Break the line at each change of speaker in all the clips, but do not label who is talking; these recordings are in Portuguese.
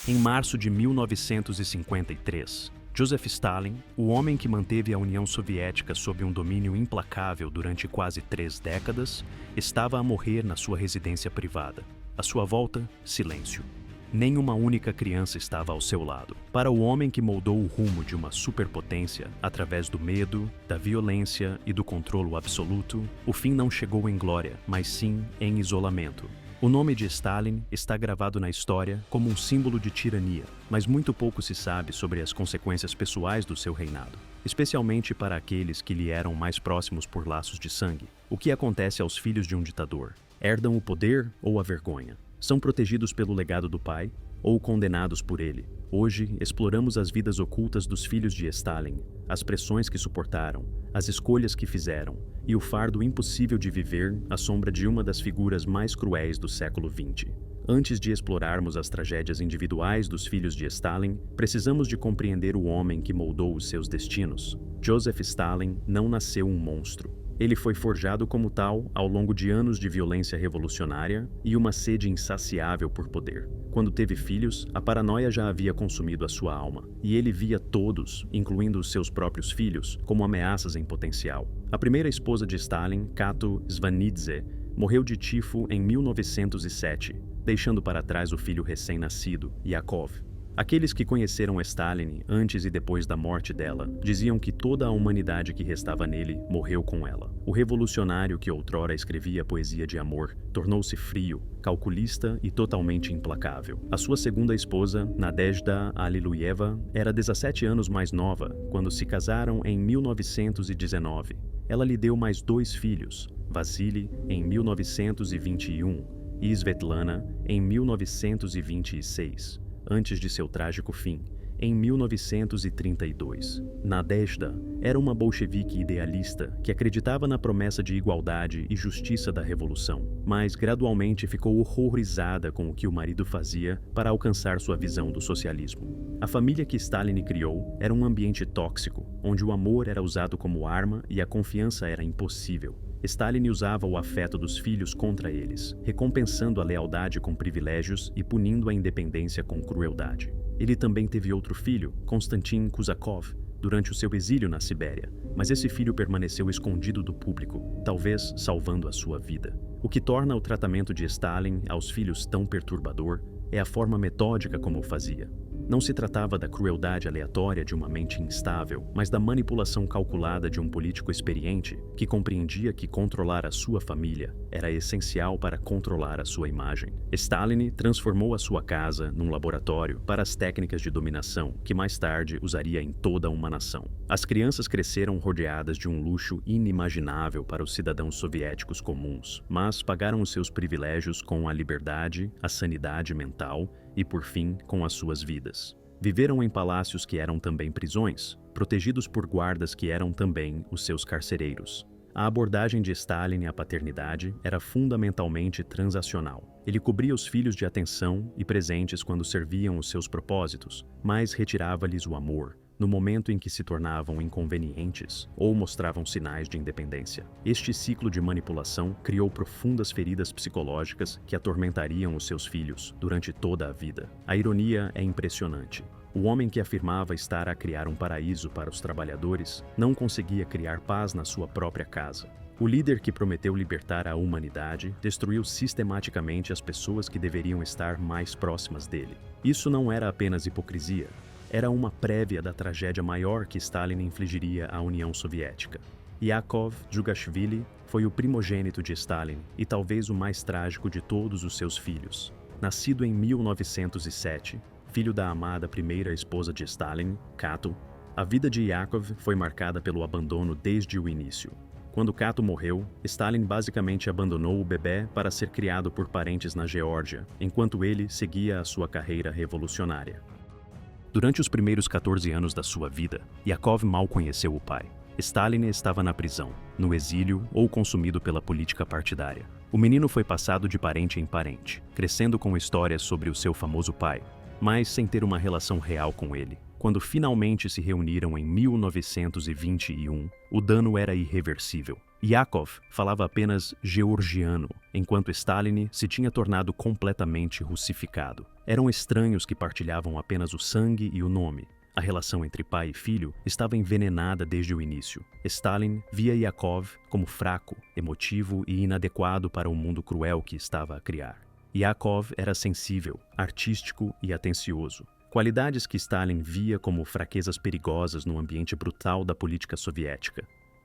Em março de 1953, Joseph Stalin, o homem que manteve a União Soviética sob um domínio implacável durante quase 3 décadas, estava a morrer na sua residência privada. À sua volta, silêncio. Nenhuma única criança estava ao seu lado. Para o homem que moldou o rumo de uma superpotência através do medo, da violência e do controlo absoluto, o fim não chegou em glória, mas sim em isolamento. O nome de Stalin está gravado na história como um símbolo de tirania, mas muito pouco se sabe sobre as consequências pessoais do seu reinado, especialmente para aqueles que lhe eram mais próximos por laços de sangue. O que acontece aos filhos de um ditador? Herdam o poder ou a vergonha? São protegidos pelo legado do pai ou condenados por ele? Hoje, exploramos as vidas ocultas dos filhos de Stalin, as pressões que suportaram, as escolhas que fizeram e o fardo impossível de viver à sombra de uma das figuras mais cruéis do século XX. Antes de explorarmos as tragédias individuais dos filhos de Stalin, precisamos de compreender o homem que moldou os seus destinos. Joseph Stalin não nasceu um monstro. Ele foi forjado como tal ao longo de anos de violência revolucionária e uma sede insaciável por poder. Quando teve filhos, a paranoia já havia consumido a sua alma, e ele via todos, incluindo os seus próprios filhos, como ameaças em potencial. A primeira esposa de Stalin, Cato Svanidze, morreu de tifo em 1907, deixando para trás o filho recém-nascido, Yakov. Aqueles que conheceram Stalin antes e depois da morte dela diziam que toda a humanidade que restava nele morreu com ela. O revolucionário que outrora escrevia poesia de amor tornou-se frio, calculista e totalmente implacável. A sua segunda esposa, Nadezhda Alliluyeva, era 17 anos mais nova quando se casaram em 1919. Ela lhe deu mais 2 filhos, Vasily em 1921 e Svetlana em 1926. Antes de seu trágico fim, em 1932. Nadezhda era uma bolchevique idealista que acreditava na promessa de igualdade e justiça da revolução, mas gradualmente ficou horrorizada com o que o marido fazia para alcançar sua visão do socialismo. A família que Stalin criou era um ambiente tóxico, onde o amor era usado como arma e a confiança era impossível. Stalin usava o afeto dos filhos contra eles, recompensando a lealdade com privilégios e punindo a independência com crueldade. Ele também teve outro filho, Konstantin Kuzakov, durante o seu exílio na Sibéria, mas esse filho permaneceu escondido do público, talvez salvando a sua vida. O que torna o tratamento de Stalin aos filhos tão perturbador é a forma metódica como o fazia. Não se tratava da crueldade aleatória de uma mente instável, mas da manipulação calculada de um político experiente que compreendia que controlar a sua família era essencial para controlar a sua imagem. Stalin transformou a sua casa num laboratório para as técnicas de dominação que mais tarde usaria em toda uma nação. As crianças cresceram rodeadas de um luxo inimaginável para os cidadãos soviéticos comuns, mas pagaram os seus privilégios com a liberdade, a sanidade mental e, por fim, com as suas vidas. Viveram em palácios que eram também prisões, protegidos por guardas que eram também os seus carcereiros. A abordagem de Stalin à paternidade era fundamentalmente transacional. Ele cobria os filhos de atenção e presentes quando serviam os seus propósitos, mas retirava-lhes o amor no momento em que se tornavam inconvenientes ou mostravam sinais de independência. Este ciclo de manipulação criou profundas feridas psicológicas que atormentariam os seus filhos durante toda a vida. A ironia é impressionante. O homem que afirmava estar a criar um paraíso para os trabalhadores não conseguia criar paz na sua própria casa. O líder que prometeu libertar a humanidade destruiu sistematicamente as pessoas que deveriam estar mais próximas dele. Isso não era apenas hipocrisia. Era uma prévia da tragédia maior que Stalin infligiria à União Soviética. Yakov Djugashvili foi o primogênito de Stalin e talvez o mais trágico de todos os seus filhos. Nascido em 1907, filho da amada primeira esposa de Stalin, Cato, a vida de Yakov foi marcada pelo abandono desde o início. Quando Cato morreu, Stalin basicamente abandonou o bebê para ser criado por parentes na Geórgia, enquanto ele seguia a sua carreira revolucionária. Durante os primeiros 14 anos da sua vida, Yakov mal conheceu o pai. Stalin estava na prisão, no exílio ou consumido pela política partidária. O menino foi passado de parente em parente, crescendo com histórias sobre o seu famoso pai, mas sem ter uma relação real com ele. Quando finalmente se reuniram em 1921, o dano era irreversível. Yakov falava apenas georgiano, enquanto Stalin se tinha tornado completamente russificado. Eram estranhos que partilhavam apenas o sangue e o nome. A relação entre pai e filho estava envenenada desde o início. Stalin via Yakov como fraco, emotivo e inadequado para o mundo cruel que estava a criar. Yakov era sensível, artístico e atencioso. Qualidades que Stalin via como fraquezas perigosas no ambiente brutal da política soviética.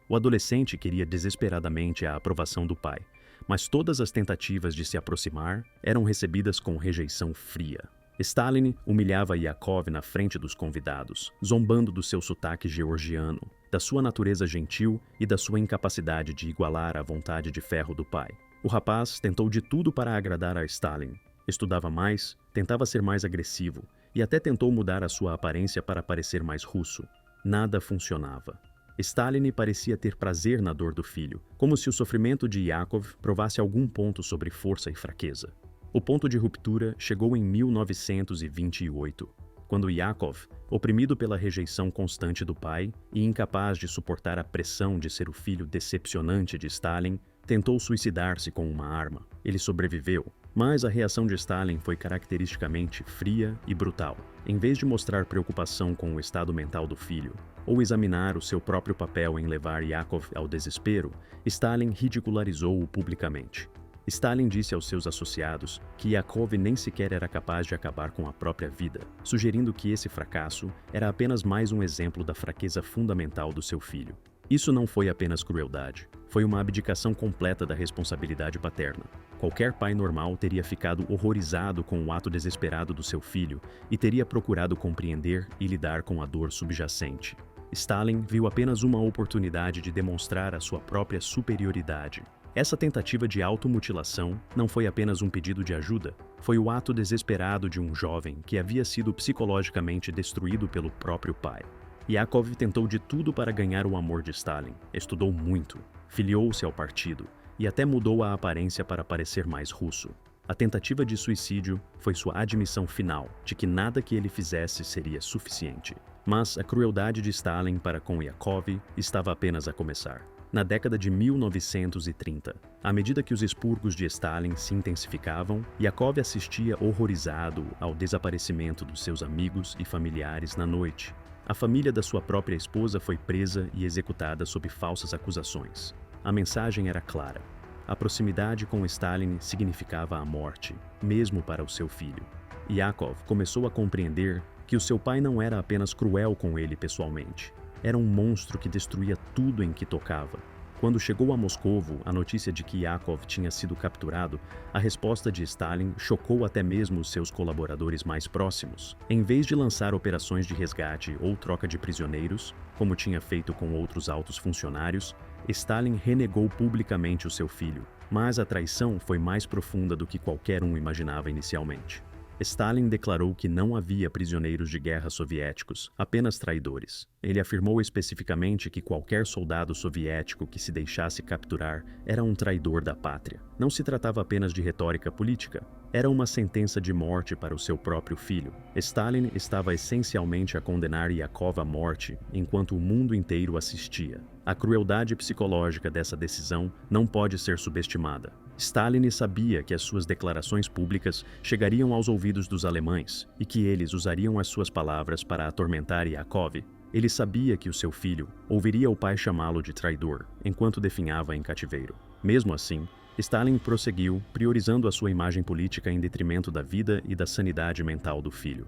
O adolescente queria desesperadamente a aprovação do pai, mas todas as tentativas de se aproximar eram recebidas com rejeição fria. Stalin humilhava Yakov na frente dos convidados, zombando do seu sotaque georgiano, da sua natureza gentil e da sua incapacidade de igualar a vontade de ferro do pai. O rapaz tentou de tudo para agradar a Stalin. Estudava mais, tentava ser mais agressivo e até tentou mudar a sua aparência para parecer mais russo. Nada funcionava. Stalin parecia ter prazer na dor do filho, como se o sofrimento de Yakov provasse algum ponto sobre força e fraqueza. O ponto de ruptura chegou em 1928, quando Yakov, oprimido pela rejeição constante do pai e incapaz de suportar a pressão de ser o filho decepcionante de Stalin, tentou suicidar-se com uma arma. Ele sobreviveu, mas a reação de Stalin foi caracteristicamente fria e brutal. Em vez de mostrar preocupação com o estado mental do filho, ou examinar o seu próprio papel em levar Yakov ao desespero, Stalin ridicularizou-o publicamente. Stalin disse aos seus associados que Yakov nem sequer era capaz de acabar com a própria vida, sugerindo que esse fracasso era apenas mais um exemplo da fraqueza fundamental do seu filho. Isso não foi apenas crueldade, foi uma abdicação completa da responsabilidade paterna. Qualquer pai normal teria ficado horrorizado com o ato desesperado do seu filho e teria procurado compreender e lidar com a dor subjacente. Stalin viu apenas uma oportunidade de demonstrar a sua própria superioridade. Essa tentativa de automutilação não foi apenas um pedido de ajuda, foi o ato desesperado de um jovem que havia sido psicologicamente destruído pelo próprio pai. Yakov tentou de tudo para ganhar o amor de Stalin, estudou muito, filiou-se ao partido e até mudou a aparência para parecer mais russo. A tentativa de suicídio foi sua admissão final de que nada que ele fizesse seria suficiente. Mas a crueldade de Stalin para com Yakov estava apenas a começar. Na década de 1930, à medida que os expurgos de Stalin se intensificavam, Yakov assistia horrorizado ao desaparecimento dos seus amigos e familiares na noite. A família da sua própria esposa foi presa e executada sob falsas acusações. A mensagem era clara. A proximidade com Stalin significava a morte, mesmo para o seu filho. Yakov começou a compreender que o seu pai não era apenas cruel com ele pessoalmente. Era um monstro que destruía tudo em que tocava. Quando chegou a Moscovo a notícia de que Yakov tinha sido capturado, a resposta de Stalin chocou até mesmo os seus colaboradores mais próximos. Em vez de lançar operações de resgate ou troca de prisioneiros, como tinha feito com outros altos funcionários, Stalin renegou publicamente o seu filho. Mas a traição foi mais profunda do que qualquer um imaginava inicialmente. Stalin declarou que não havia prisioneiros de guerra soviéticos, apenas traidores. Ele afirmou especificamente que qualquer soldado soviético que se deixasse capturar era um traidor da pátria. Não se tratava apenas de retórica política, era uma sentença de morte para o seu próprio filho. Stalin estava essencialmente a condenar Yakov à morte, enquanto o mundo inteiro assistia. A crueldade psicológica dessa decisão não pode ser subestimada. Stalin sabia que as suas declarações públicas chegariam aos ouvidos dos alemães e que eles usariam as suas palavras para atormentar Yakov. Ele sabia que o seu filho ouviria o pai chamá-lo de traidor enquanto definhava em cativeiro. Mesmo assim, Stalin prosseguiu, priorizando a sua imagem política em detrimento da vida e da sanidade mental do filho.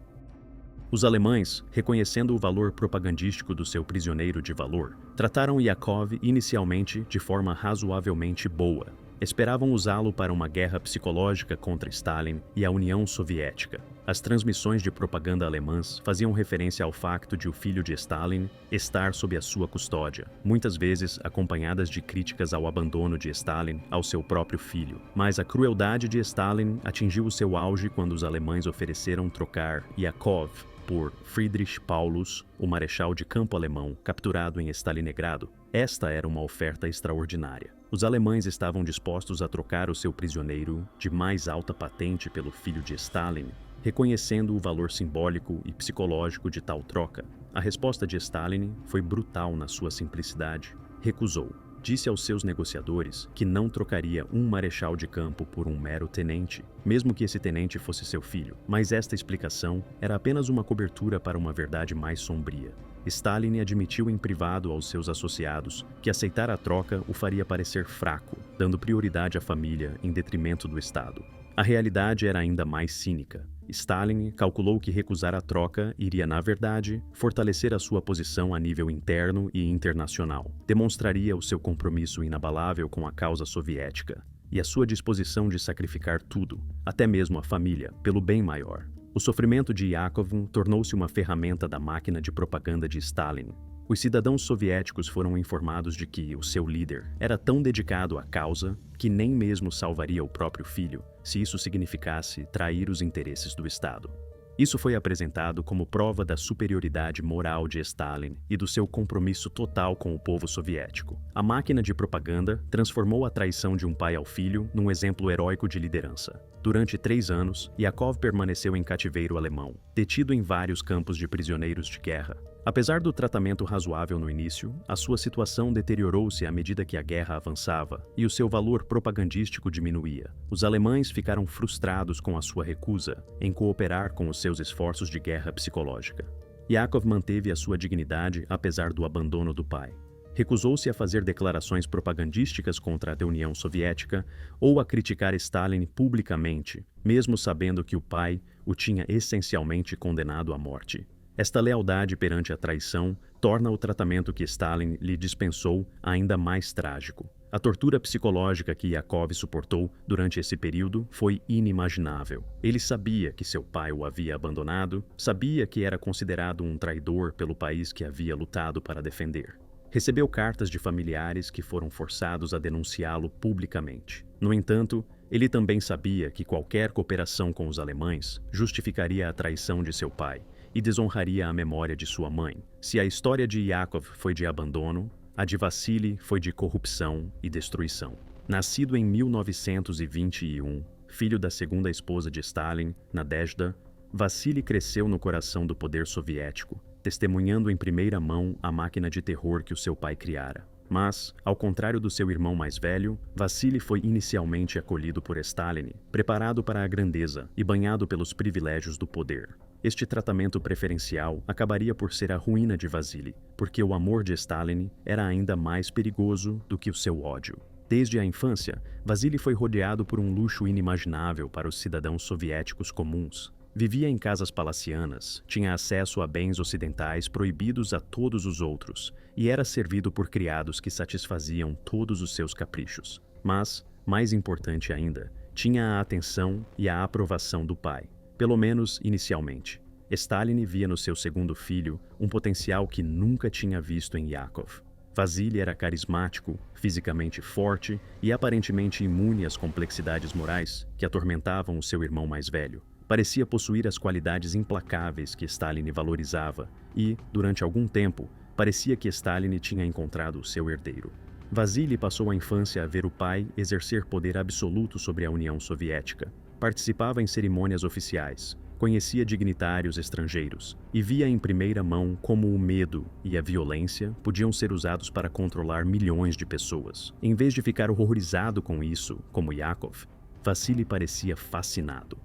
Os alemães, reconhecendo o valor propagandístico do seu prisioneiro de valor, trataram Yakov inicialmente de forma razoavelmente boa. Esperavam usá-lo para uma guerra psicológica contra Stalin e a União Soviética. As transmissões de propaganda alemãs faziam referência ao facto de o filho de Stalin estar sob a sua custódia, muitas vezes acompanhadas de críticas ao abandono de Stalin ao seu próprio filho. Mas a crueldade de Stalin atingiu o seu auge quando os alemães ofereceram trocar Yakov por Friedrich Paulus, o marechal de campo alemão capturado em Stalingrado. Esta era uma oferta extraordinária. Os alemães estavam dispostos a trocar o seu prisioneiro de mais alta patente pelo filho de Stalin, reconhecendo o valor simbólico e psicológico de tal troca. A resposta de Stalin foi brutal na sua simplicidade. Recusou. Disse aos seus negociadores que não trocaria um marechal de campo por um mero tenente, mesmo que esse tenente fosse seu filho. Mas esta explicação era apenas uma cobertura para uma verdade mais sombria. Stalin admitiu em privado aos seus associados que aceitar a troca o faria parecer fraco, dando prioridade à família em detrimento do Estado. A realidade era ainda mais cínica. Stalin calculou que recusar a troca iria, na verdade, fortalecer a sua posição a nível interno e internacional. Demonstraria o seu compromisso inabalável com a causa soviética e a sua disposição de sacrificar tudo, até mesmo a família, pelo bem maior. O sofrimento de Yakov tornou-se uma ferramenta da máquina de propaganda de Stalin. Os cidadãos soviéticos foram informados de que o seu líder era tão dedicado à causa que nem mesmo salvaria o próprio filho, se isso significasse trair os interesses do Estado. Isso foi apresentado como prova da superioridade moral de Stalin e do seu compromisso total com o povo soviético. A máquina de propaganda transformou a traição de um pai ao filho num exemplo heróico de liderança. Durante 3 anos, Yakov permaneceu em cativeiro alemão, detido em vários campos de prisioneiros de guerra. Apesar do tratamento razoável no início, a sua situação deteriorou-se à medida que a guerra avançava e o seu valor propagandístico diminuía. Os alemães ficaram frustrados com a sua recusa em cooperar com os seus esforços de guerra psicológica. Yakov manteve a sua dignidade apesar do abandono do pai. Recusou-se a fazer declarações propagandísticas contra a União Soviética ou a criticar Stalin publicamente, mesmo sabendo que o pai o tinha essencialmente condenado à morte. Esta lealdade perante a traição torna o tratamento que Stalin lhe dispensou ainda mais trágico. A tortura psicológica que Yakov suportou durante esse período foi inimaginável. Ele sabia que seu pai o havia abandonado, sabia que era considerado um traidor pelo país que havia lutado para defender. Recebeu cartas de familiares que foram forçados a denunciá-lo publicamente. No entanto, ele também sabia que qualquer cooperação com os alemães justificaria a traição de seu pai e desonraria a memória de sua mãe. Se a história de Yakov foi de abandono, a de Vassili foi de corrupção e destruição. Nascido em 1921, filho da segunda esposa de Stalin, Nadezhda, Vassili cresceu no coração do poder soviético, testemunhando em primeira mão a máquina de terror que o seu pai criara. Mas, ao contrário do seu irmão mais velho, Vassili foi inicialmente acolhido por Stalin, preparado para a grandeza e banhado pelos privilégios do poder. Este tratamento preferencial acabaria por ser a ruína de Vassili, porque o amor de Stalin era ainda mais perigoso do que o seu ódio. Desde a infância, Vassili foi rodeado por um luxo inimaginável para os cidadãos soviéticos comuns. Vivia em casas palacianas, tinha acesso a bens ocidentais proibidos a todos os outros e era servido por criados que satisfaziam todos os seus caprichos. Mas, mais importante ainda, tinha a atenção e a aprovação do pai, pelo menos inicialmente. Stalin via no seu segundo filho um potencial que nunca tinha visto em Yakov. Vassili era carismático, fisicamente forte e aparentemente imune às complexidades morais que atormentavam o seu irmão mais velho. Parecia possuir as qualidades implacáveis que Stalin valorizava e, durante algum tempo, parecia que Stalin tinha encontrado o seu herdeiro. Vassili passou a infância a ver o pai exercer poder absoluto sobre a União Soviética. Participava em cerimônias oficiais, conhecia dignitários estrangeiros e via em primeira mão como o medo e a violência podiam ser usados para controlar milhões de pessoas. Em vez de ficar horrorizado com isso, como Yakov, Vassili parecia fascinado.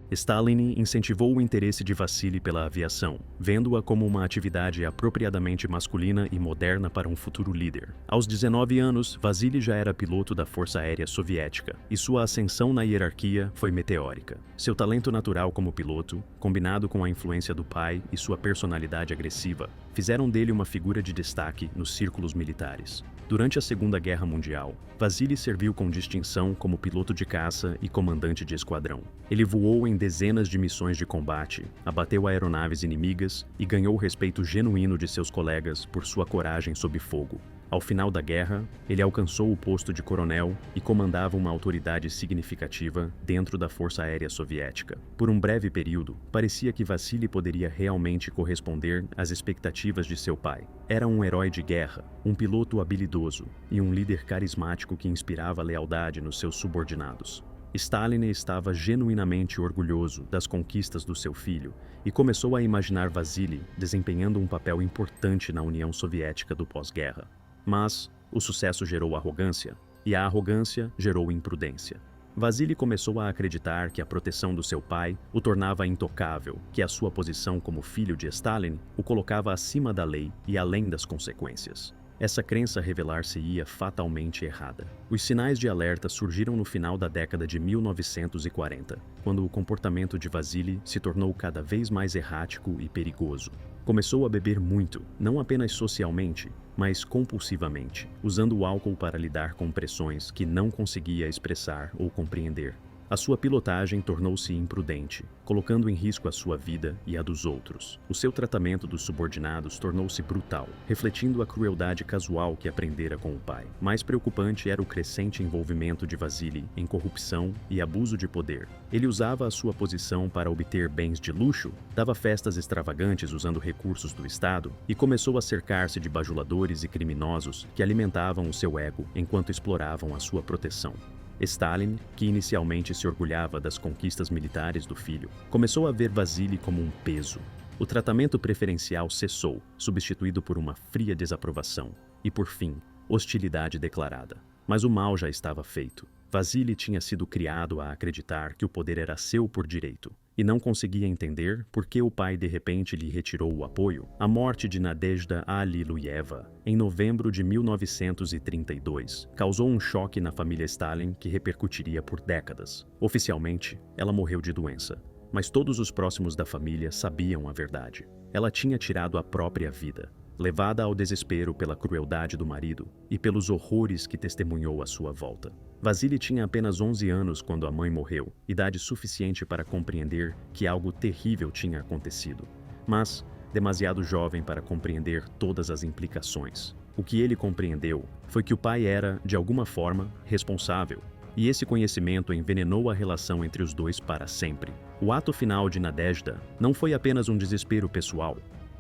Stalin incentivou o interesse de Vassili pela aviação, vendo-a como uma atividade apropriadamente masculina e moderna para um futuro líder. Aos 19 anos, Vassili já era piloto da Força Aérea Soviética, e sua ascensão na hierarquia foi meteórica. Seu talento natural como piloto, combinado com a influência do pai e sua personalidade agressiva, fizeram dele uma figura de destaque nos círculos militares. Durante a Segunda Guerra Mundial, Vassili serviu com distinção como piloto de caça e comandante de esquadrão. Ele voou em dezenas de missões de combate, abateu aeronaves inimigas e ganhou o respeito genuíno de seus colegas por sua coragem sob fogo. Ao final da guerra, ele alcançou o posto de coronel e comandava uma autoridade significativa dentro da Força Aérea Soviética. Por um breve período, parecia que Vassili poderia realmente corresponder às expectativas de seu pai. Era um herói de guerra, um piloto habilidoso e um líder carismático que inspirava lealdade nos seus subordinados. Stalin estava genuinamente orgulhoso das conquistas do seu filho e começou a imaginar Vasily desempenhando um papel importante na União Soviética do pós-guerra. Mas o sucesso gerou arrogância, e a arrogância gerou imprudência. Vasily começou a acreditar que a proteção do seu pai o tornava intocável, que a sua posição como filho de Stalin o colocava acima da lei e além das consequências. Essa crença revelar-se-ia fatalmente errada. Os sinais de alerta surgiram no final da década de 1940, quando o comportamento de Vasily se tornou cada vez mais errático e perigoso. Começou a beber muito, não apenas socialmente, mas compulsivamente, usando o álcool para lidar com pressões que não conseguia expressar ou compreender. A sua pilotagem tornou-se imprudente, colocando em risco a sua vida e a dos outros. O seu tratamento dos subordinados tornou-se brutal, refletindo a crueldade casual que aprendera com o pai. Mais preocupante era o crescente envolvimento de Vasily em corrupção e abuso de poder. Ele usava a sua posição para obter bens de luxo, dava festas extravagantes usando recursos do Estado e começou a cercar-se de bajuladores e criminosos que alimentavam o seu ego enquanto exploravam a sua proteção. Stalin, que inicialmente se orgulhava das conquistas militares do filho, começou a ver Vasily como um peso. O tratamento preferencial cessou, substituído por uma fria desaprovação e, por fim, hostilidade declarada. Mas o mal já estava feito. Vasily tinha sido criado a acreditar que o poder era seu por direito, e não conseguia entender por que o pai de repente lhe retirou o apoio. A morte de Nadezhda Alliluyeva, em novembro de 1932, causou um choque na família Stalin que repercutiria por décadas. Oficialmente, ela morreu de doença, mas todos os próximos da família sabiam a verdade. Ela tinha tirado a própria vida, levada ao desespero pela crueldade do marido e pelos horrores que testemunhou à sua volta. Vasily tinha apenas 11 anos quando a mãe morreu, idade suficiente para compreender que algo terrível tinha acontecido, mas demasiado jovem para compreender todas as implicações. O que ele compreendeu foi que o pai era, de alguma forma, responsável, e esse conhecimento envenenou a relação entre os dois para sempre. O ato final de Nadezhda não foi apenas um desespero pessoal,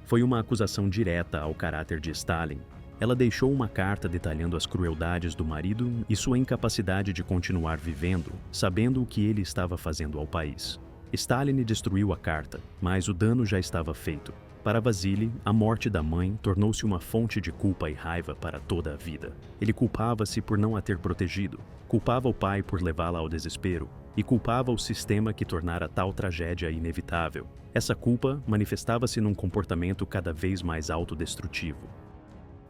foi uma acusação direta ao caráter de Stalin. Ela deixou uma carta detalhando as crueldades do marido e sua incapacidade de continuar vivendo, sabendo o que ele estava fazendo ao país. Stalin destruiu a carta, mas o dano já estava feito. Para Vasily, a morte da mãe tornou-se uma fonte de culpa e raiva para toda a vida. Ele culpava-se por não a ter protegido, culpava o pai por levá-la ao desespero e culpava o sistema que tornara tal tragédia inevitável. Essa culpa manifestava-se num comportamento cada vez mais autodestrutivo.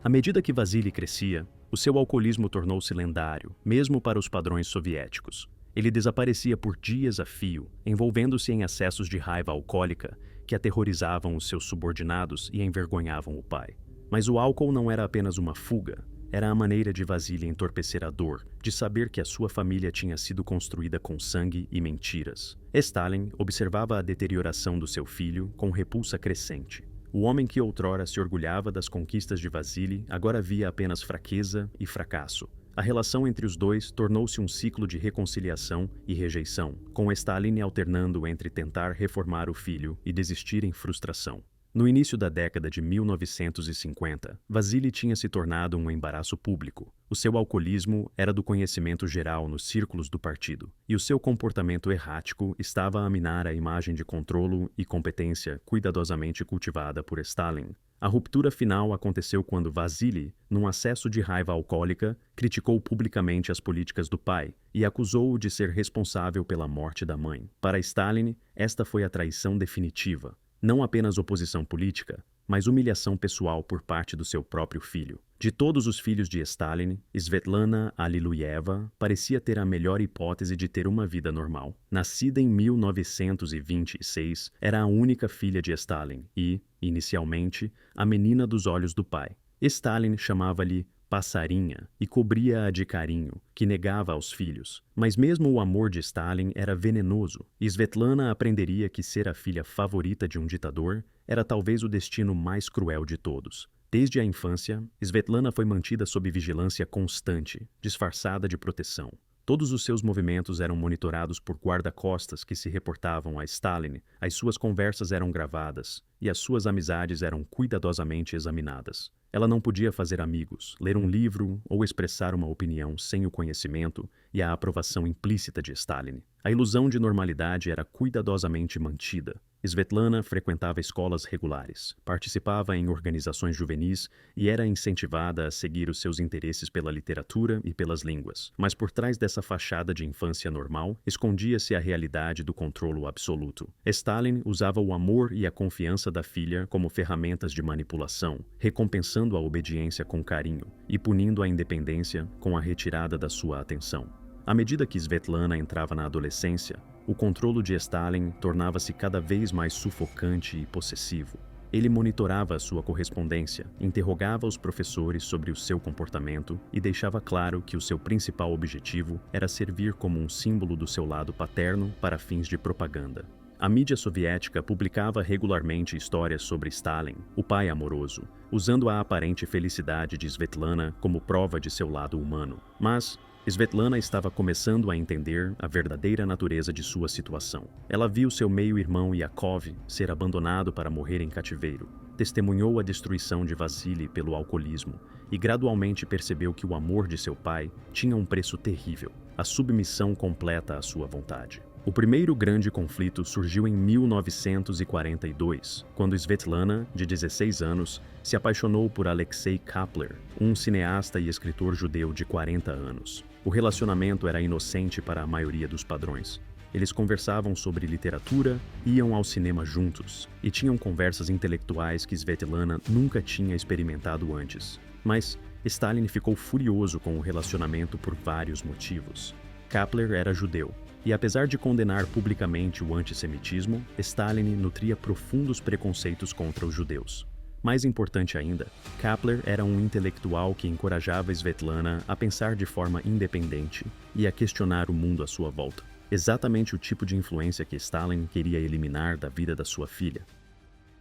À medida que Vasily crescia, o seu alcoolismo tornou-se lendário, mesmo para os padrões soviéticos. Ele desaparecia por dias a fio, envolvendo-se em acessos de raiva alcoólica que aterrorizavam os seus subordinados e envergonhavam o pai. Mas o álcool não era apenas uma fuga, era a maneira de Vasily entorpecer a dor de saber que a sua família tinha sido construída com sangue e mentiras. Stalin observava a deterioração do seu filho com repulsa crescente. O homem que outrora se orgulhava das conquistas de Vasily agora via apenas fraqueza e fracasso. A relação entre os dois tornou-se um ciclo de reconciliação e rejeição, com Stalin alternando entre tentar reformar o filho e desistir em frustração. No início da década de 1950, Vasily tinha se tornado um embaraço público. O seu alcoolismo era do conhecimento geral nos círculos do partido, e o seu comportamento errático estava a minar a imagem de controlo e competência cuidadosamente cultivada por Stalin. A ruptura final aconteceu quando Vasily, num acesso de raiva alcoólica, criticou publicamente as políticas do pai e acusou-o de ser responsável pela morte da mãe. Para Stalin, esta foi a traição definitiva. Não apenas oposição política, mas humilhação pessoal por parte do seu próprio filho. De todos os filhos de Stalin, Svetlana Alliluyeva parecia ter a melhor hipótese de ter uma vida normal. Nascida em 1926, era a única filha de Stalin e, inicialmente, a menina dos olhos do pai. Stalin chamava-lhe passarinha e cobria-a de carinho, que negava aos filhos. Mas mesmo o amor de Stalin era venenoso, e Svetlana aprenderia que ser a filha favorita de um ditador era talvez o destino mais cruel de todos. Desde a infância, Svetlana foi mantida sob vigilância constante, disfarçada de proteção. Todos os seus movimentos eram monitorados por guarda-costas que se reportavam a Stalin, as suas conversas eram gravadas, e as suas amizades eram cuidadosamente examinadas. Ela não podia fazer amigos, ler um livro ou expressar uma opinião sem o conhecimento e a aprovação implícita de Stalin. A ilusão de normalidade era cuidadosamente mantida. Svetlana frequentava escolas regulares, participava em organizações juvenis e era incentivada a seguir os seus interesses pela literatura e pelas línguas. Mas por trás dessa fachada de infância normal, escondia-se a realidade do controlo absoluto. Stalin usava o amor e a confiança da filha como ferramentas de manipulação, recompensando a obediência com carinho e punindo a independência com a retirada da sua atenção. À medida que Svetlana entrava na adolescência, o controle de Stalin tornava-se cada vez mais sufocante e possessivo. Ele monitorava a sua correspondência, interrogava os professores sobre o seu comportamento e deixava claro que o seu principal objetivo era servir como um símbolo do seu lado paterno para fins de propaganda. A mídia soviética publicava regularmente histórias sobre Stalin, o pai amoroso, usando a aparente felicidade de Svetlana como prova de seu lado humano. Mas Svetlana estava começando a entender a verdadeira natureza de sua situação. Ela viu seu meio-irmão Yakov ser abandonado para morrer em cativeiro, testemunhou a destruição de Vassili pelo alcoolismo e gradualmente percebeu que o amor de seu pai tinha um preço terrível, a submissão completa à sua vontade. O primeiro grande conflito surgiu em 1942, quando Svetlana, de 16 anos, se apaixonou por Alexei Kapler, um cineasta e escritor judeu de 40 anos. O relacionamento era inocente para a maioria dos padrões. Eles conversavam sobre literatura, iam ao cinema juntos e tinham conversas intelectuais que Svetlana nunca tinha experimentado antes. Mas Stalin ficou furioso com o relacionamento por vários motivos. Kapler era judeu, e apesar de condenar publicamente o antissemitismo, Stalin nutria profundos preconceitos contra os judeus. Mais importante ainda, Kapler era um intelectual que encorajava Svetlana a pensar de forma independente e a questionar o mundo à sua volta. Exatamente o tipo de influência que Stalin queria eliminar da vida da sua filha.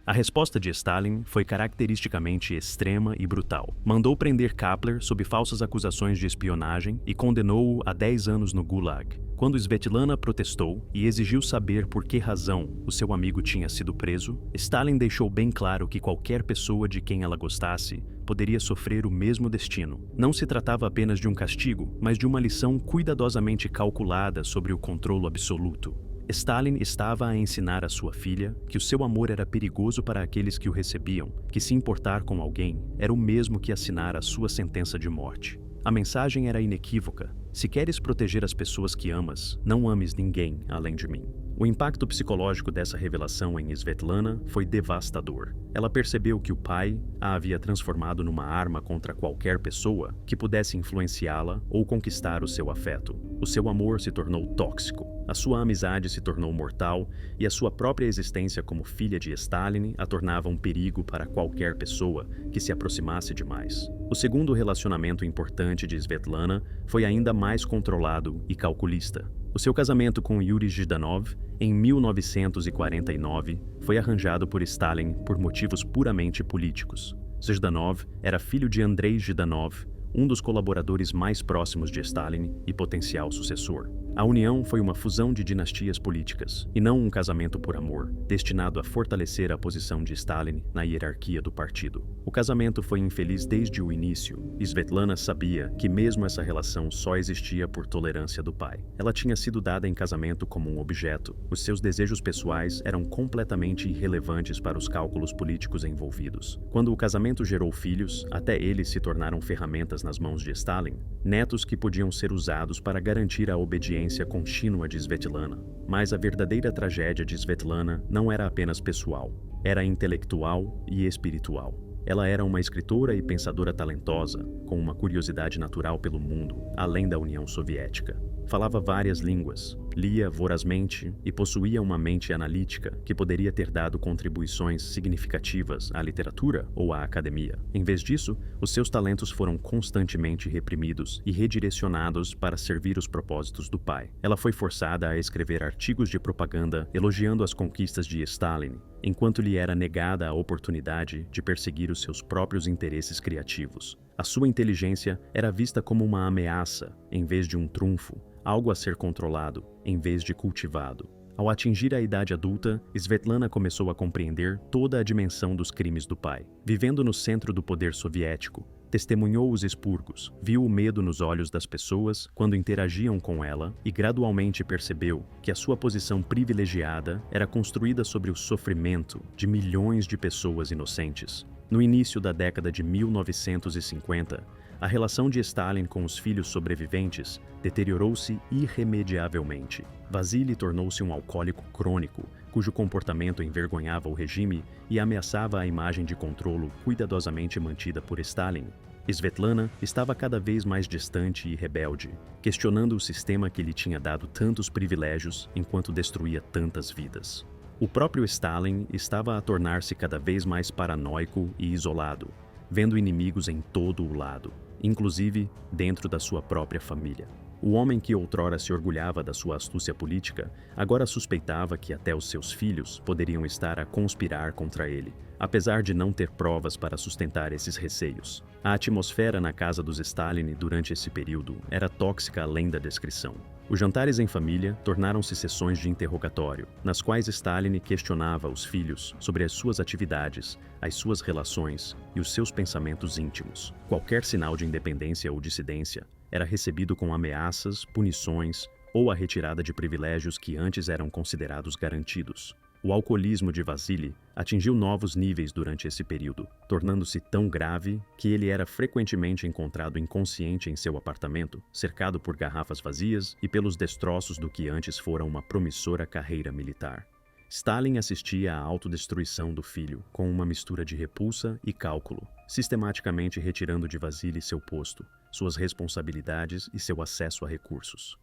A resposta de Stalin foi caracteristicamente extrema e brutal. Mandou prender Kapler sob falsas acusações de espionagem e condenou-o a 10 anos no Gulag. Quando Svetlana protestou e exigiu saber por que razão o seu amigo tinha sido preso, Stalin deixou bem claro que qualquer pessoa de quem ela gostasse poderia sofrer o mesmo destino. Não se tratava apenas de um castigo, mas de uma lição cuidadosamente calculada sobre o controle absoluto. Stalin estava a ensinar a sua filha que o seu amor era perigoso para aqueles que o recebiam, que se importar com alguém era o mesmo que assinar a sua sentença de morte. A mensagem era inequívoca: se queres proteger as pessoas que amas, não ames ninguém além de mim. O impacto psicológico dessa revelação em Svetlana foi devastador. Ela percebeu que o pai a havia transformado numa arma contra qualquer pessoa que pudesse influenciá-la ou conquistar o seu afeto. O seu amor se tornou tóxico, a sua amizade se tornou mortal e a sua própria existência como filha de Stalin a tornava um perigo para qualquer pessoa que se aproximasse demais. O segundo relacionamento importante de Svetlana foi ainda mais controlado e calculista. O seu casamento com Yuri Zhdanov, em 1949, foi arranjado por Stalin por motivos puramente políticos. Zhdanov era filho de Andrei Zhdanov, um dos colaboradores mais próximos de Stalin e potencial sucessor. A união foi uma fusão de dinastias políticas, e não um casamento por amor, destinado a fortalecer a posição de Stalin na hierarquia do partido. O casamento foi infeliz desde o início, e Svetlana sabia que mesmo essa relação só existia por tolerância do pai. Ela tinha sido dada em casamento como um objeto. Os seus desejos pessoais eram completamente irrelevantes para os cálculos políticos envolvidos. Quando o casamento gerou filhos, até eles se tornaram ferramentas nas mãos de Stalin, netos que podiam ser usados para garantir a obediência contínua de Svetlana. Mas a verdadeira tragédia de Svetlana não era apenas pessoal, era intelectual e espiritual. Ela era uma escritora e pensadora talentosa, com uma curiosidade natural pelo mundo, além da União Soviética. Falava várias línguas, lia vorazmente e possuía uma mente analítica que poderia ter dado contribuições significativas à literatura ou à academia. Em vez disso, os seus talentos foram constantemente reprimidos e redirecionados para servir os propósitos do pai. Ela foi forçada a escrever artigos de propaganda elogiando as conquistas de Stalin, enquanto lhe era negada a oportunidade de perseguir os seus próprios interesses criativos. A sua inteligência era vista como uma ameaça, em vez de um trunfo, algo a ser controlado, em vez de cultivado. Ao atingir a idade adulta, Svetlana começou a compreender toda a dimensão dos crimes do pai. Vivendo no centro do poder soviético, testemunhou os expurgos, viu o medo nos olhos das pessoas quando interagiam com ela e gradualmente percebeu que a sua posição privilegiada era construída sobre o sofrimento de milhões de pessoas inocentes. No início da década de 1950, a relação de Stalin com os filhos sobreviventes deteriorou-se irremediavelmente. Vasily tornou-se um alcoólico crônico, cujo comportamento envergonhava o regime e ameaçava a imagem de controlo cuidadosamente mantida por Stalin. Svetlana estava cada vez mais distante e rebelde, questionando o sistema que lhe tinha dado tantos privilégios enquanto destruía tantas vidas. O próprio Stalin estava a tornar-se cada vez mais paranoico e isolado, vendo inimigos em todo o lado, inclusive dentro da sua própria família. O homem que outrora se orgulhava da sua astúcia política, agora suspeitava que até os seus filhos poderiam estar a conspirar contra ele, apesar de não ter provas para sustentar esses receios. A atmosfera na casa dos Stalin durante esse período era tóxica além da descrição. Os jantares em família tornaram-se sessões de interrogatório, nas quais Stalin questionava os filhos sobre as suas atividades, as suas relações e os seus pensamentos íntimos. Qualquer sinal de independência ou dissidência era recebido com ameaças, punições ou a retirada de privilégios que antes eram considerados garantidos. O alcoolismo de Vasily atingiu novos níveis durante esse período, tornando-se tão grave que ele era frequentemente encontrado inconsciente em seu apartamento, cercado por garrafas vazias e pelos destroços do que antes fora uma promissora carreira militar. Stalin assistia à autodestruição do filho com uma mistura de repulsa e cálculo, sistematicamente retirando de Vasily seu posto, suas responsabilidades e seu acesso a recursos.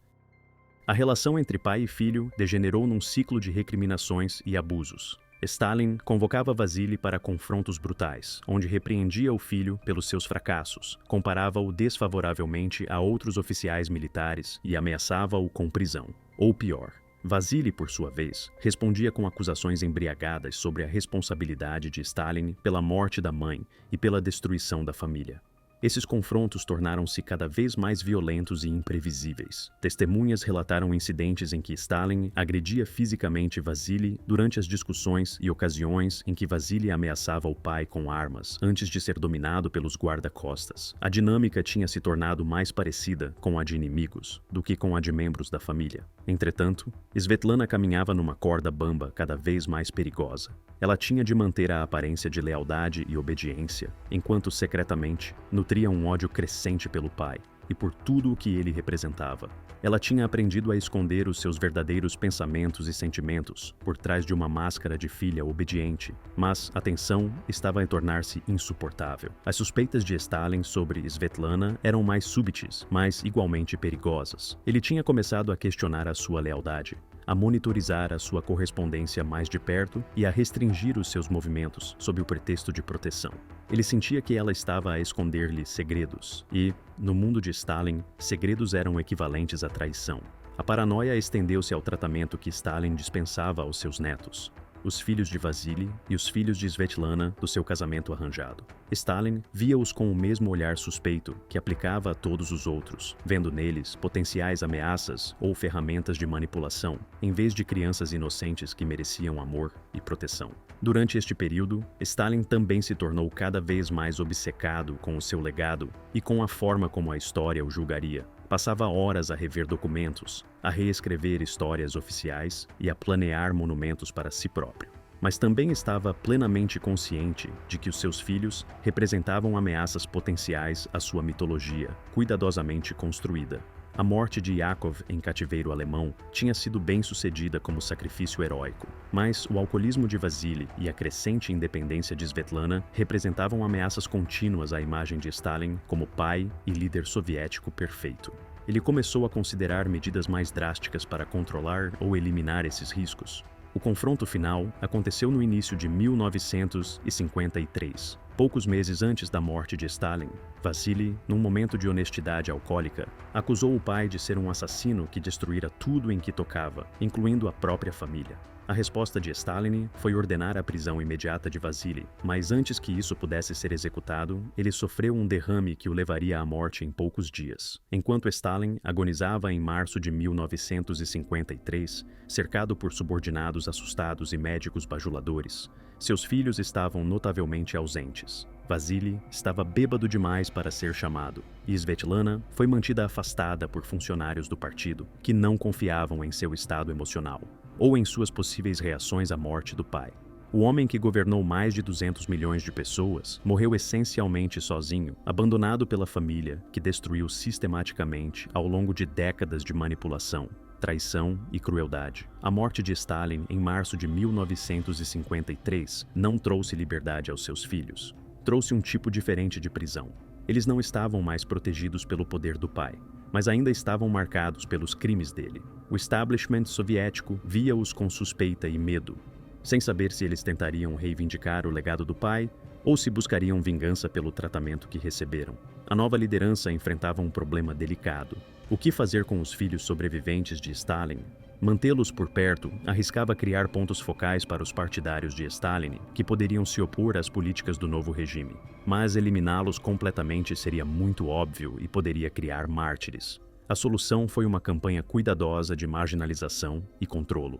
A relação entre pai e filho degenerou num ciclo de recriminações e abusos. Stalin convocava Vasily para confrontos brutais, onde repreendia o filho pelos seus fracassos, comparava-o desfavoravelmente a outros oficiais militares e ameaçava-o com prisão. Ou pior, Vasily, por sua vez, respondia com acusações embriagadas sobre a responsabilidade de Stalin pela morte da mãe e pela destruição da família. Esses confrontos tornaram-se cada vez mais violentos e imprevisíveis. Testemunhas relataram incidentes em que Stalin agredia fisicamente Vasily durante as discussões e ocasiões em que Vasily ameaçava o pai com armas, antes de ser dominado pelos guarda-costas. A dinâmica tinha se tornado mais parecida com a de inimigos do que com a de membros da família. Entretanto, Svetlana caminhava numa corda bamba cada vez mais perigosa. Ela tinha de manter a aparência de lealdade e obediência, enquanto secretamente nutria um ódio crescente pelo pai e por tudo o que ele representava. Ela tinha aprendido a esconder os seus verdadeiros pensamentos e sentimentos por trás de uma máscara de filha obediente, mas a tensão estava a tornar-se insuportável. As suspeitas de Stalin sobre Svetlana eram mais súbitas, mas igualmente perigosas. Ele tinha começado a questionar a sua lealdade, a monitorizar a sua correspondência mais de perto e a restringir os seus movimentos sob o pretexto de proteção. Ele sentia que ela estava a esconder-lhe segredos e, no mundo de Stalin, segredos eram equivalentes à traição. A paranoia estendeu-se ao tratamento que Stalin dispensava aos seus netos, os filhos de Vasily e os filhos de Svetlana do seu casamento arranjado. Stalin via-os com o mesmo olhar suspeito que aplicava a todos os outros, vendo neles potenciais ameaças ou ferramentas de manipulação, em vez de crianças inocentes que mereciam amor e proteção. Durante este período, Stalin também se tornou cada vez mais obcecado com o seu legado e com a forma como a história o julgaria. Passava horas a rever documentos, a reescrever histórias oficiais e a planear monumentos para si próprio. Mas também estava plenamente consciente de que os seus filhos representavam ameaças potenciais à sua mitologia, cuidadosamente construída. A morte de Yakov em cativeiro alemão tinha sido bem sucedida como sacrifício heróico, mas o alcoolismo de Vasily e a crescente independência de Svetlana representavam ameaças contínuas à imagem de Stalin como pai e líder soviético perfeito. Ele começou a considerar medidas mais drásticas para controlar ou eliminar esses riscos. O confronto final aconteceu no início de 1953. Poucos meses antes da morte de Stalin, Vassili, num momento de honestidade alcoólica, acusou o pai de ser um assassino que destruíra tudo em que tocava, incluindo a própria família. A resposta de Stalin foi ordenar a prisão imediata de Vassili, mas antes que isso pudesse ser executado, ele sofreu um derrame que o levaria à morte em poucos dias. Enquanto Stalin agonizava em março de 1953, cercado por subordinados assustados e médicos bajuladores, seus filhos estavam notavelmente ausentes. Vassili estava bêbado demais para ser chamado, e Svetlana foi mantida afastada por funcionários do partido que não confiavam em seu estado emocional ou em suas possíveis reações à morte do pai. O homem que governou mais de 200 milhões de pessoas morreu essencialmente sozinho, abandonado pela família que destruiu sistematicamente ao longo de décadas de manipulação, traição e crueldade. A morte de Stalin em março de 1953 não trouxe liberdade aos seus filhos. Trouxe um tipo diferente de prisão. Eles não estavam mais protegidos pelo poder do pai, mas ainda estavam marcados pelos crimes dele. O establishment soviético via-os com suspeita e medo, sem saber se eles tentariam reivindicar o legado do pai ou se buscariam vingança pelo tratamento que receberam. A nova liderança enfrentava um problema delicado. O que fazer com os filhos sobreviventes de Stalin? Mantê-los por perto arriscava criar pontos focais para os partidários de Stalin, que poderiam se opor às políticas do novo regime. Mas eliminá-los completamente seria muito óbvio e poderia criar mártires. A solução foi uma campanha cuidadosa de marginalização e controlo.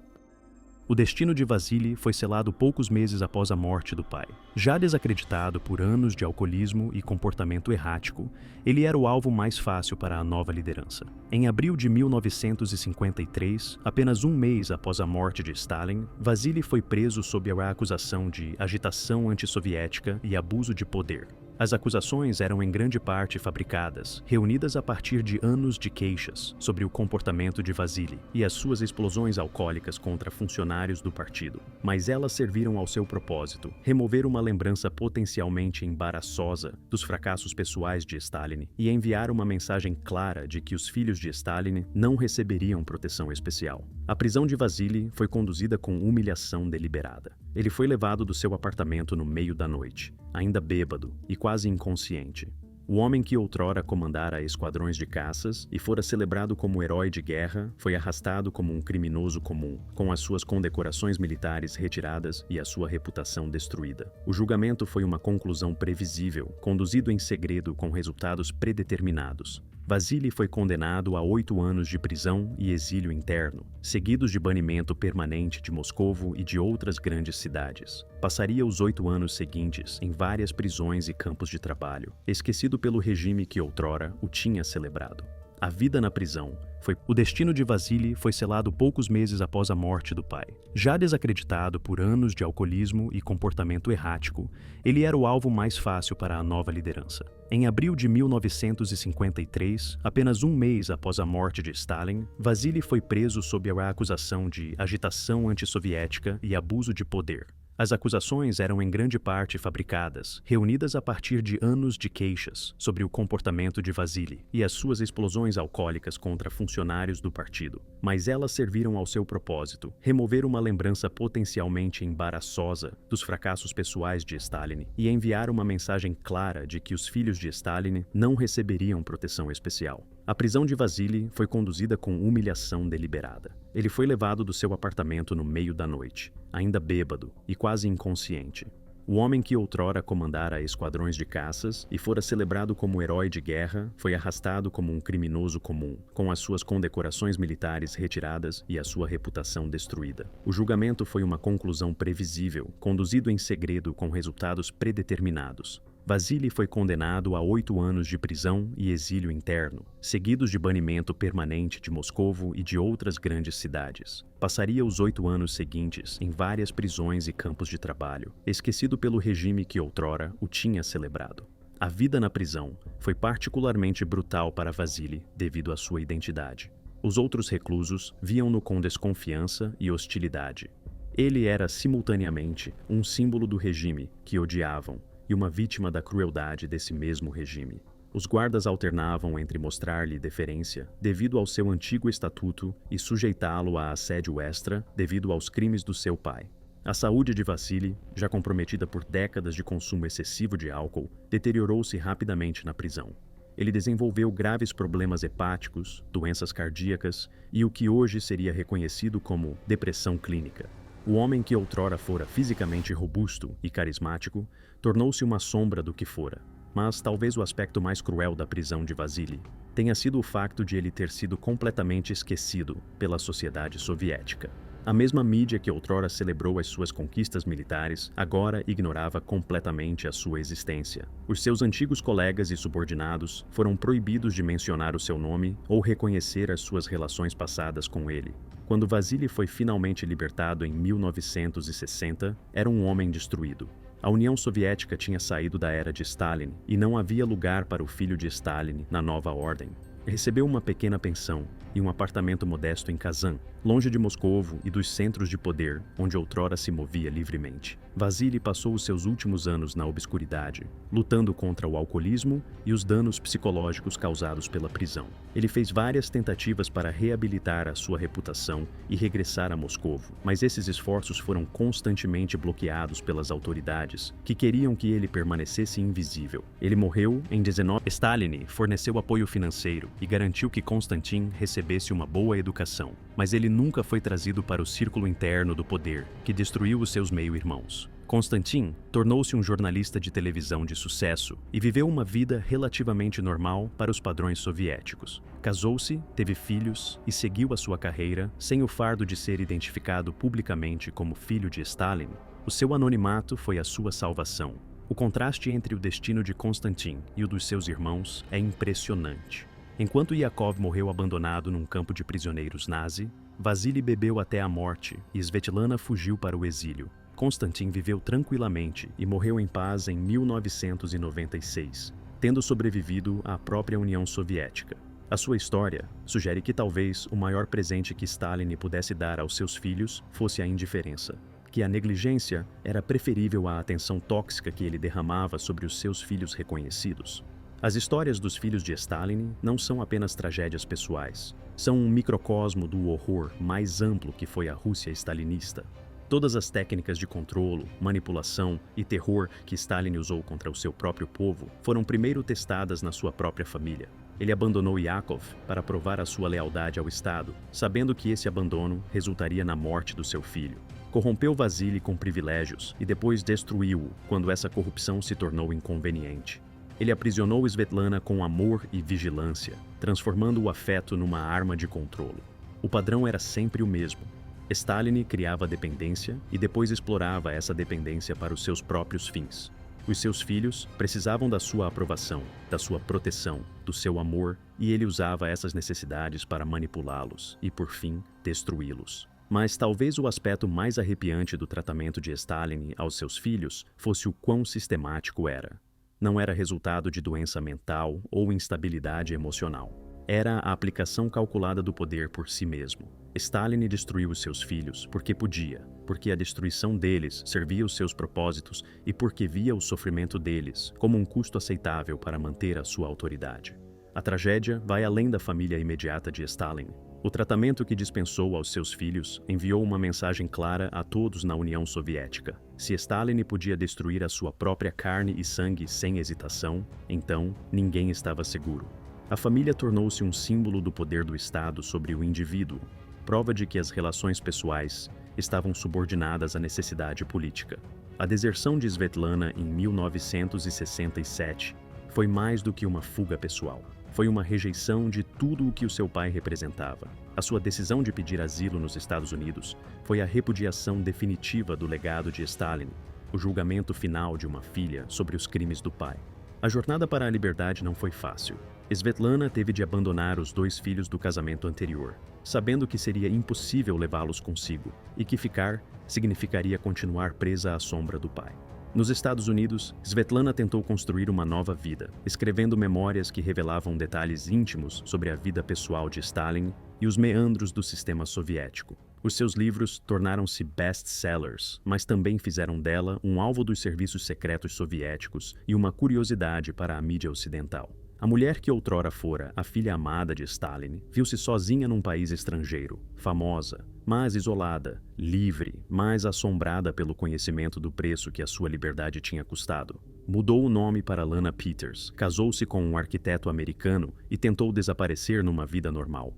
O destino de Vassili foi selado poucos meses após a morte do pai. Já desacreditado por anos de alcoolismo e comportamento errático, ele era o alvo mais fácil para a nova liderança. Em abril de 1953, apenas um mês após a morte de Stalin, Vassili foi preso sob a acusação de agitação antissoviética e abuso de poder. As acusações eram em grande parte fabricadas, reunidas a partir de anos de queixas sobre o comportamento de Vassili e as suas explosões alcoólicas contra funcionários do partido. Mas elas serviram ao seu propósito, remover uma lembrança potencialmente embaraçosa dos fracassos pessoais de Stalin e enviar uma mensagem clara de que os filhos de Stalin não receberiam proteção especial. A prisão de Vassili foi conduzida com humilhação deliberada. Ele foi levado do seu apartamento no meio da noite, ainda bêbado e quase inconsciente. O homem que outrora comandara esquadrões de caças e fora celebrado como herói de guerra foi arrastado como um criminoso comum, com as suas condecorações militares retiradas e a sua reputação destruída. O julgamento foi uma conclusão previsível, conduzido em segredo com resultados predeterminados. Vassili foi condenado a 8 anos de prisão e exílio interno, seguidos de banimento permanente de Moscovo e de outras grandes cidades. Passaria os 8 anos seguintes em várias prisões e campos de trabalho, esquecido pelo regime que outrora o tinha celebrado. A vida na prisão foi... O destino de Vassili foi selado poucos meses após a morte do pai. Já desacreditado por anos de alcoolismo e comportamento errático, ele era o alvo mais fácil para a nova liderança. Em abril de 1953, apenas um mês após a morte de Stalin, Vassili foi preso sob a acusação de agitação antissoviética e abuso de poder. As acusações eram em grande parte fabricadas, reunidas a partir de anos de queixas sobre o comportamento de Vassili e as suas explosões alcoólicas contra funcionários do partido. Mas elas serviram ao seu propósito, remover uma lembrança potencialmente embaraçosa dos fracassos pessoais de Stalin e enviar uma mensagem clara de que os filhos de Stalin não receberiam proteção especial. A prisão de Vassili foi conduzida com humilhação deliberada. Ele foi levado do seu apartamento no meio da noite, ainda bêbado e quase inconsciente. O homem que outrora comandara esquadrões de caças e fora celebrado como herói de guerra foi arrastado como um criminoso comum, com as suas condecorações militares retiradas e a sua reputação destruída. O julgamento foi uma conclusão previsível, conduzido em segredo com resultados predeterminados. Vassili foi condenado a 8 anos de prisão e exílio interno, seguidos de banimento permanente de Moscovo e de outras grandes cidades. Passaria os 8 anos seguintes em várias prisões e campos de trabalho, esquecido pelo regime que outrora o tinha celebrado. A vida na prisão foi particularmente brutal para Vassili devido à sua identidade. Os outros reclusos viam-no com desconfiança e hostilidade. Ele era simultaneamente um símbolo do regime que odiavam e uma vítima da crueldade desse mesmo regime. Os guardas alternavam entre mostrar-lhe deferência devido ao seu antigo estatuto e sujeitá-lo a assédio extra devido aos crimes do seu pai. A saúde de Vassili, já comprometida por décadas de consumo excessivo de álcool, deteriorou-se rapidamente na prisão. Ele desenvolveu graves problemas hepáticos, doenças cardíacas e o que hoje seria reconhecido como depressão clínica. O homem que outrora fora fisicamente robusto e carismático tornou-se uma sombra do que fora. Mas talvez o aspecto mais cruel da prisão de Vassili tenha sido o facto de ele ter sido completamente esquecido pela sociedade soviética. A mesma mídia que outrora celebrou as suas conquistas militares, agora ignorava completamente a sua existência. Os seus antigos colegas e subordinados foram proibidos de mencionar o seu nome ou reconhecer as suas relações passadas com ele. Quando Vassili foi finalmente libertado em 1960, era um homem destruído. A União Soviética tinha saído da era de Stalin e não havia lugar para o filho de Stalin na nova ordem. Recebeu uma pequena pensão e um apartamento modesto em Kazan, longe de Moscovo e dos centros de poder, onde outrora se movia livremente. Vassili passou os seus últimos anos na obscuridade, lutando contra o alcoolismo e os danos psicológicos causados pela prisão. Ele fez várias tentativas para reabilitar a sua reputação e regressar a Moscovo, mas esses esforços foram constantemente bloqueados pelas autoridades, que queriam que ele permanecesse invisível. Ele morreu em 19... Stalin forneceu apoio financeiro e garantiu que Konstantin recebesse uma boa educação, mas ele nunca foi trazido para o círculo interno do poder, que destruiu os seus meio-irmãos. Konstantin tornou-se um jornalista de televisão de sucesso e viveu uma vida relativamente normal para os padrões soviéticos. Casou-se, teve filhos e seguiu a sua carreira sem o fardo de ser identificado publicamente como filho de Stalin. O seu anonimato foi a sua salvação. O contraste entre o destino de Konstantin e o dos seus irmãos é impressionante. Enquanto Yakov morreu abandonado num campo de prisioneiros nazi, Vassili bebeu até a morte e Svetlana fugiu para o exílio. Konstantin viveu tranquilamente e morreu em paz em 1996, tendo sobrevivido à própria União Soviética. A sua história sugere que talvez o maior presente que Stalin pudesse dar aos seus filhos fosse a indiferença, que a negligência era preferível à atenção tóxica que ele derramava sobre os seus filhos reconhecidos. As histórias dos filhos de Stalin não são apenas tragédias pessoais, são um microcosmo do horror mais amplo que foi a Rússia stalinista. Todas as técnicas de controlo, manipulação e terror que Stalin usou contra o seu próprio povo foram primeiro testadas na sua própria família. Ele abandonou Yakov para provar a sua lealdade ao Estado, sabendo que esse abandono resultaria na morte do seu filho. Corrompeu Vassili com privilégios e depois destruiu-o quando essa corrupção se tornou inconveniente. Ele aprisionou Svetlana com amor e vigilância, transformando o afeto numa arma de controlo. O padrão era sempre o mesmo. Stalin criava dependência e depois explorava essa dependência para os seus próprios fins. Os seus filhos precisavam da sua aprovação, da sua proteção, do seu amor, e ele usava essas necessidades para manipulá-los e, por fim, destruí-los. Mas talvez o aspecto mais arrepiante do tratamento de Stalin aos seus filhos fosse o quão sistemático era. Não era resultado de doença mental ou instabilidade emocional. Era a aplicação calculada do poder por si mesmo. Stalin destruiu os seus filhos porque podia, porque a destruição deles servia os seus propósitos e porque via o sofrimento deles como um custo aceitável para manter a sua autoridade. A tragédia vai além da família imediata de Stalin. O tratamento que dispensou aos seus filhos enviou uma mensagem clara a todos na União Soviética. Se Stalin podia destruir a sua própria carne e sangue sem hesitação, então ninguém estava seguro. A família tornou-se um símbolo do poder do Estado sobre o indivíduo, prova de que as relações pessoais estavam subordinadas à necessidade política. A deserção de Svetlana em 1967 foi mais do que uma fuga pessoal. Foi uma rejeição de tudo o que o seu pai representava. A sua decisão de pedir asilo nos Estados Unidos foi a repudiação definitiva do legado de Stalin, o julgamento final de uma filha sobre os crimes do pai. A jornada para a liberdade não foi fácil. Svetlana teve de abandonar os 2 filhos do casamento anterior, sabendo que seria impossível levá-los consigo e que ficar significaria continuar presa à sombra do pai. Nos Estados Unidos, Svetlana tentou construir uma nova vida, escrevendo memórias que revelavam detalhes íntimos sobre a vida pessoal de Stalin e os meandros do sistema soviético. Os seus livros tornaram-se best-sellers, mas também fizeram dela um alvo dos serviços secretos soviéticos e uma curiosidade para a mídia ocidental. A mulher que outrora fora a filha amada de Stalin viu-se sozinha num país estrangeiro, famosa, mas isolada, livre, mas assombrada pelo conhecimento do preço que a sua liberdade tinha custado. Mudou o nome para Lana Peters, casou-se com um arquiteto americano e tentou desaparecer numa vida normal.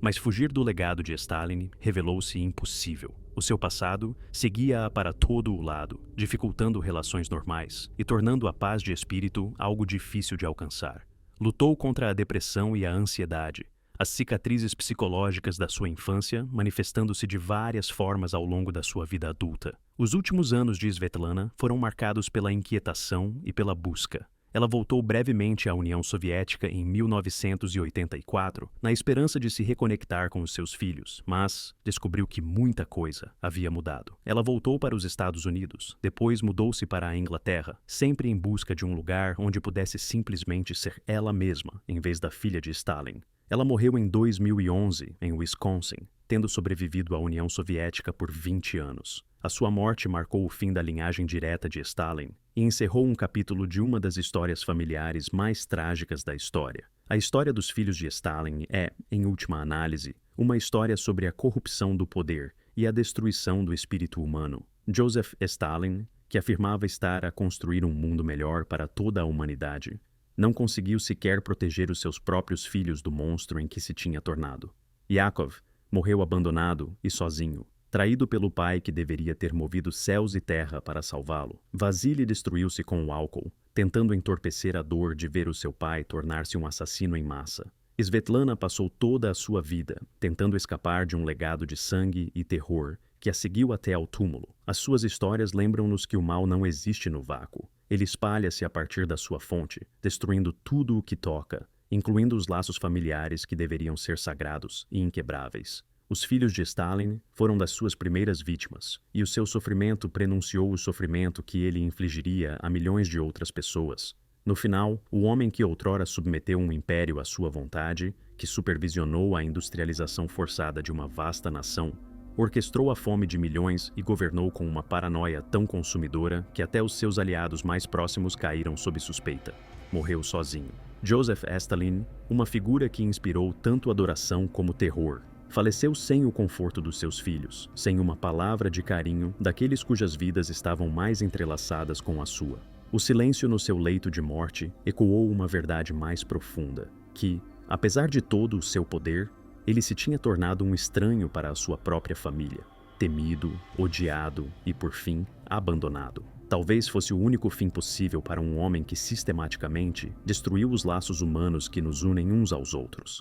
Mas fugir do legado de Stalin revelou-se impossível. O seu passado seguia-a para todo o lado, dificultando relações normais e tornando a paz de espírito algo difícil de alcançar. Lutou contra a depressão e a ansiedade, as cicatrizes psicológicas da sua infância manifestando-se de várias formas ao longo da sua vida adulta. Os últimos anos de Svetlana foram marcados pela inquietação e pela busca. Ela voltou brevemente à União Soviética em 1984, na esperança de se reconectar com os seus filhos, mas descobriu que muita coisa havia mudado. Ela voltou para os Estados Unidos, depois mudou-se para a Inglaterra, sempre em busca de um lugar onde pudesse simplesmente ser ela mesma, em vez da filha de Stalin. Ela morreu em 2011, em Wisconsin, tendo sobrevivido à União Soviética por 20 anos. A sua morte marcou o fim da linhagem direta de Stalin e encerrou um capítulo de uma das histórias familiares mais trágicas da história. A história dos filhos de Stalin é, em última análise, uma história sobre a corrupção do poder e a destruição do espírito humano. Joseph Stalin, que afirmava estar a construir um mundo melhor para toda a humanidade, não conseguiu sequer proteger os seus próprios filhos do monstro em que se tinha tornado. Yakov morreu abandonado e sozinho, traído pelo pai que deveria ter movido céus e terra para salvá-lo. Vasily destruiu-se com o álcool, tentando entorpecer a dor de ver o seu pai tornar-se um assassino em massa. Svetlana passou toda a sua vida tentando escapar de um legado de sangue e terror que a seguiu até ao túmulo. As suas histórias lembram-nos que o mal não existe no vácuo. Ele espalha-se a partir da sua fonte, destruindo tudo o que toca, incluindo os laços familiares que deveriam ser sagrados e inquebráveis. Os filhos de Stalin foram das suas primeiras vítimas, e o seu sofrimento prenunciou o sofrimento que ele infligiria a milhões de outras pessoas. No final, o homem que outrora submeteu um império à sua vontade, que supervisionou a industrialização forçada de uma vasta nação, orquestrou a fome de milhões e governou com uma paranoia tão consumidora que até os seus aliados mais próximos caíram sob suspeita. Morreu sozinho. Joseph Stalin, uma figura que inspirou tanto adoração como terror, faleceu sem o conforto dos seus filhos, sem uma palavra de carinho daqueles cujas vidas estavam mais entrelaçadas com a sua. O silêncio no seu leito de morte ecoou uma verdade mais profunda, que, apesar de todo o seu poder, ele se tinha tornado um estranho para a sua própria família, temido, odiado e, por fim, abandonado. Talvez fosse o único fim possível para um homem que sistematicamente destruiu os laços humanos que nos unem uns aos outros.